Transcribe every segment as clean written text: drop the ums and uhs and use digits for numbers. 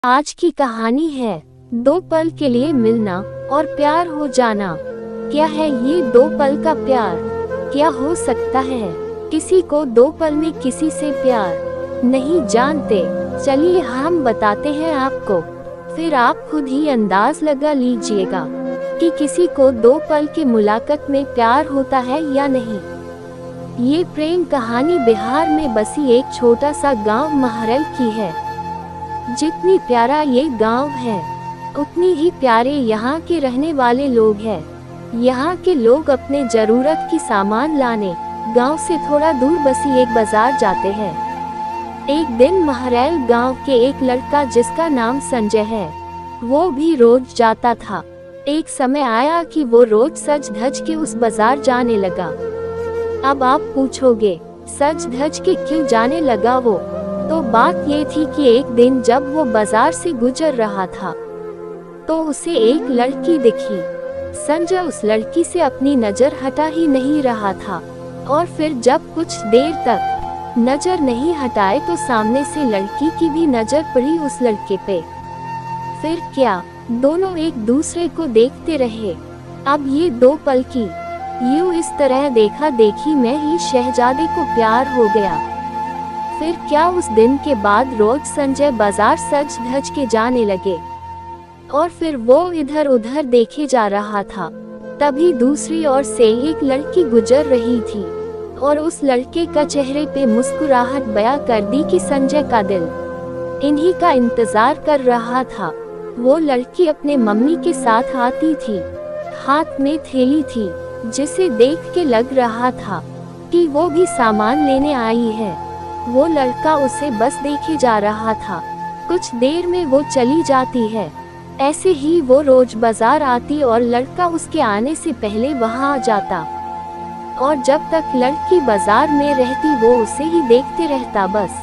आज की कहानी है दो पल के लिए मिलना और प्यार हो जाना। क्या है ये दो पल का प्यार? क्या हो सकता है किसी को दो पल में किसी से प्यार? नहीं जानते? चलिए हम बताते हैं आपको, फिर आप खुद ही अंदाज लगा लीजिएगा कि किसी को दो पल की मुलाकात में प्यार होता है या नहीं। ये प्रेम कहानी बिहार में बसी एक छोटा सा गांव महरल की है। जितनी प्यारा ये गांव है उतनी ही प्यारे यहाँ के रहने वाले लोग हैं। यहाँ के लोग अपने जरूरत की सामान लाने गांव से थोड़ा दूर बसी एक बाजार जाते हैं। एक दिन महरैल गांव के एक लड़का जिसका नाम संजय है, वो भी रोज जाता था। एक समय आया कि वो रोज सज धज के उस बाजार जाने लगा। अब आप पूछोगे सज धज के क्यों जाने लगा वो? तो बात ये थी कि एक दिन जब वो बाजार से गुजर रहा था तो उसे एक लड़की दिखी। संजय उस लड़की से अपनी नजर हटा ही नहीं रहा था और फिर जब कुछ देर तक नजर नहीं हटाए तो सामने से लड़की की भी नजर पड़ी उस लड़के पे। फिर क्या, दोनों एक दूसरे को देखते रहे। अब ये दो पल की यूं इस तरह देखा देखी में ही शहजादे को प्यार हो गया। फिर क्या, उस दिन के बाद रोज संजय बाजार सज धज के जाने लगे और फिर वो इधर उधर देखे जा रहा था। तभी दूसरी ओर से एक लड़की गुजर रही थी और उस लड़के का चेहरे पे मुस्कुराहट बयां कर दी कि संजय का दिल इन्हीं का इंतजार कर रहा था। वो लड़की अपने मम्मी के साथ आती थी, हाथ में थैली थी जिसे देख के लग रहा था कि वो भी सामान लेने आई है। वो लड़का उसे बस देखे जा रहा था। कुछ देर में वो चली जाती है। ऐसे ही वो रोज बाजार आती और लड़का उसके आने से पहले वहां आ जाता और जब तक लड़की बाजार में रहती वो उसे ही देखते रहता बस।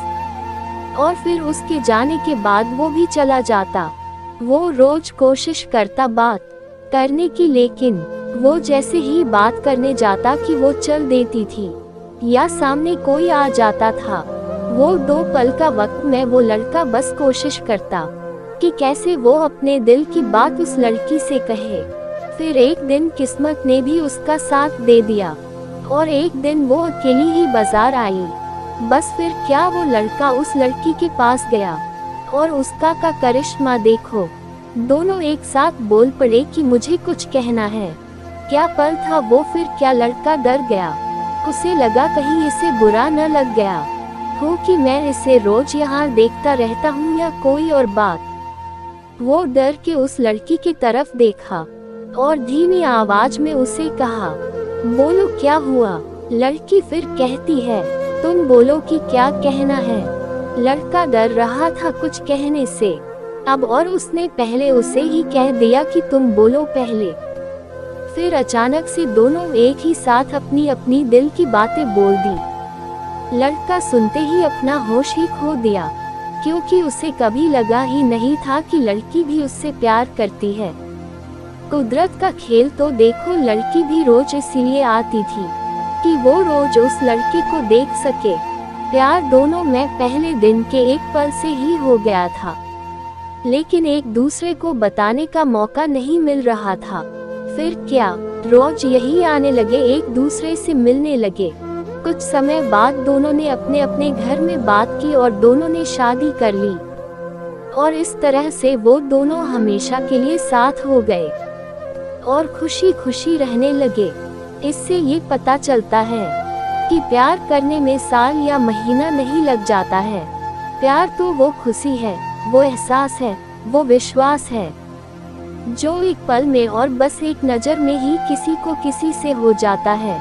और फिर उसके जाने के बाद वो भी चला जाता। वो रोज कोशिश करता बात करने की, लेकिन वो जैसे ही बात करने जाता कि वो चल देती थी या सामने कोई आ जाता था। वो दो पल का वक्त में वो लड़का बस कोशिश करता कि कैसे वो अपने दिल की बात उस लड़की से कहे। फिर एक दिन किस्मत ने भी उसका साथ दे दिया और एक दिन वो अकेली ही बाजार आई। बस फिर क्या, वो लड़का उस लड़की के पास गया और उसका का करिश्मा देखो। दोनों एक साथ बोल पड़े कि मुझे कुछ कहना है। क्या पल था वो! फिर क्या, लड़का डर गया। उसे लगा कहीं इसे बुरा न लग गया हो कि मैं इसे रोज यहाँ देखता रहता हूँ या कोई और बात। वो डर के उस लड़की की तरफ देखा और धीमी आवाज में उसे कहा, बोलो क्या हुआ? लड़की फिर कहती है, तुम बोलो कि क्या कहना है। लड़का डर रहा था कुछ कहने से अब, और उसने पहले उसे ही कह दिया कि तुम बोलो पहले। फिर अचानक से दोनों एक ही साथ अपनी अपनी दिल की बातें बोल दी। लड़का सुनते ही अपना होश ही खो दिया, क्योंकि उसे कभी लगा ही नहीं था कि लड़की भी उससे प्यार करती है। कुदरत का खेल तो देखो, लड़की भी रोज इसलिए आती थी कि वो रोज उस लड़के को देख सके। प्यार दोनों में पहले दिन के एक पल से ही हो गया था, लेकिन एक दूसरे को बताने का मौका नहीं मिल रहा था। फिर क्या, रोज यही आने लगे, एक दूसरे से मिलने लगे। कुछ समय बाद दोनों ने अपने अपने घर में बात की और दोनों ने शादी कर ली और इस तरह से वो दोनों हमेशा के लिए साथ हो गए और खुशी खुशी रहने लगे। इससे ये पता चलता है कि प्यार करने में साल या महीना नहीं लग जाता है। प्यार तो वो खुशी है, वो एहसास है, वो विश्वास है जो एक पल में और बस एक नजर में ही किसी को किसी से हो जाता है।